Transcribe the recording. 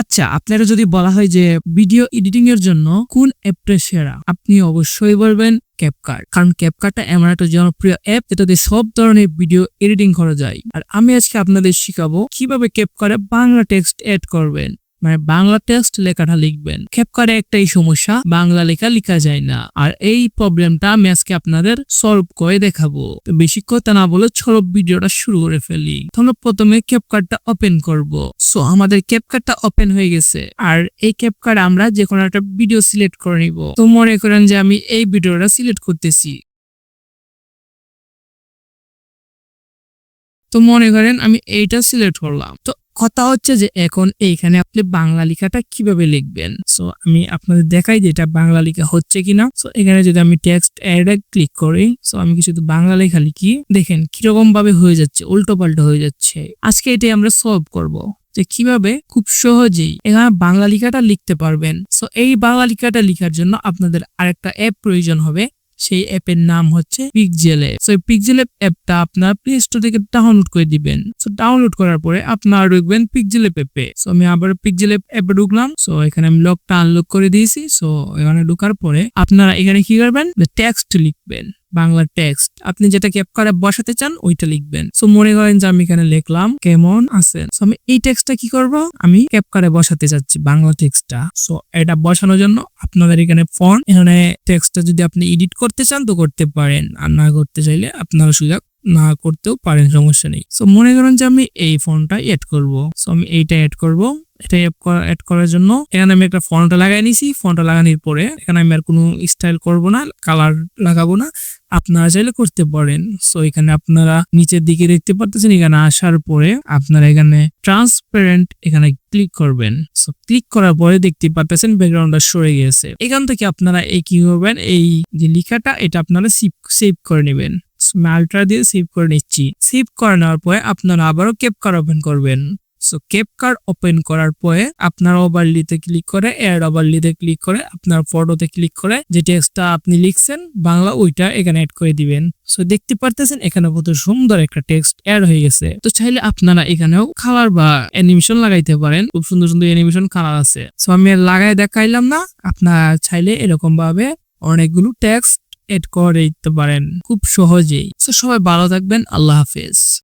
আচ্ছা, আপনারা যদি বলা হয় যে ভিডিও এডিটিং এর জন্য কোন অ্যাপটা সেরা, আপনি অবশ্যই বলবেন ক্যাপকাট। কারণ ক্যাপকাটটা এমন একটা জনপ্রিয় অ্যাপ যেটাতে সব ধরনের ভিডিও এডিটিং করা যায়। আর আমি আজকে আপনাদের শিখাবো কিভাবে ক্যাপকাটে বাংলা টেক্সট এড করবেন, মানে বাংলা টেক্সট লেখাটা লিখবেন। ক্যাপকাটে একটাই সমস্যা, বাংলা লেখা যায় না। আর এই প্রবলেমটা আমি আজকে আপনাদের সলভ করে দেখাবো। তো বেশি কথা না বলে চলো ভিডিওটা শুরু করে ফেলি। তাহলে প্রথমে ক্যাপকাটটা ওপেন করব। সো আমাদের ক্যাপকাটটা ওপেন হয়ে গেছে। আর এই ক্যাপকাট আমরা যে কোনো একটা ভিডিও সিলেক্ট করে নিব। তো মনে করেন যে আমি এই ভিডিওটা সিলেক্ট করতেছি। তো মনে করেন আমি এইটা সিলেক্ট করলাম। তো কথা হচ্ছে যে এখন এইখানে আপনি বাংলা লেখাটা কিভাবে লিখবেন। সো আমি আপনাদের দেখাই যে এটা বাংলা লেখা হচ্ছে কিনা। সো এখানে যদি আমি টেক্সট অ্যাড ক্লিক করি, সো আমি কিছু বাংলা লেখা লিখি, দেখেন কিরকম ভাবে হয়ে যাচ্ছে, উল্টো পাল্টা হয়ে যাচ্ছে। আজকে এটাই আমরা সলভ করব যে কিভাবে খুব সহজেই এখানে বাংলা লেখাটা লিখতে পারবেন। সো এই বাংলা লেখাটা লেখার জন্য আপনাদের আরেকটা অ্যাপ প্রয়োজন হবে। সেই অ্যাপের নাম হচ্ছে পিক্সেল। সো এই পিক্সেল অ্যাপটা আপনার প্লে স্টোর থেকে ডাউনলোড করে দিবেন। সো ডাউনলোড করার পরে আপনারা ঢুকবেন পিক্সেল অ্যাপে। সো আমি আবার পিক্সেল অ্যাপে ঢুকলাম। সো এখানে আমি লকটা আনলক করে দিয়েছি। সো এখানে ঢোকার পরে আপনারা এখানে কি করবেন, টেক্সট লিখবেন, বাংলা টেক্সট আপনি যেটা ক্যাপকাটে বসাতে চান ওইটা লিখবেন। সো মনে করেন যে আমি এখানে লিখলাম কেমন আছেন। সো আমি এই টেক্সটটা কি করব, আমি ক্যাপকাটে বসাতে চাচ্ছি বাংলা টেক্সটটা। সো এটা বসানোর জন্য আপনাদের এখানে ফন্ট, এখানে টেক্সটটা যদি আপনি এডিট করতে চান তো করতে পারেন, আর না করতে চাইলে আপনারা সুযোগ না করতেও পারেন, সমস্যা নেই। সো মনে করেন যে আমি এই ফন্টটা এড করব। সো আমি এইটা এড করব। এটা এড করার জন্য এখানে আমি একটা ফন্টটা লাগাই নিছি। ফন্টটা লাগানোর পরে এখানে আমি আর কোনো স্টাইল করব না, কালার লাগাবো না, আপনারা চাইলে করতে পারেন। সো এখানে আপনারা নিচের দিকে দেখতে পাচ্ছেন, এখানে আসার পরে আপনারা এখানে ট্রান্সপারেন্ট এখানে ক্লিক করবেন। সো ক্লিক করার পরে দেখতে পাচ্ছেন ব্যাকগ্রাউন্ডটা সরে গেছে। এখান থেকে আপনারা এই কি করবেন, এই যে লেখাটা এটা আপনারা সেভ করে নেবেন। আল্ট্রা দিয়ে সেভ করে নিচ্ছি। সেভ করে নেওয়ার পরে আপনারা আবারও ক্যাপকাট ওপেন করবেন। সো ক্যাপকাট ওপেন করার পরে আপনার ওভারলিতে ক্লিক করে, এড ওভারলিতে ক্লিক করে, আপনার ফটোতে ক্লিক করে যে টেক্সটটা আপনি লিখছেন বাংলা ওইটা এখানে অ্যাড করে দিবেন। সো দেখতে পারতেছেন এখানে কত সুন্দর একটা টেক্সট অ্যাড হয়ে গেছে। তো চাইলে আপনারা এখানেও কালার বা অ্যানিমেশন লাগাইতে পারেন, খুব সুন্দর সুন্দর অ্যানিমেশন কালার আছে। সো আমি লাগাই দেখাইলাম না, আপনারা চাইলে এরকম ভাবে অনেকগুলো টেক্সট এড করে দিতে পারেন খুব সহজেই। সো সবাই ভালো থাকবেন, আল্লাহ হাফেজ।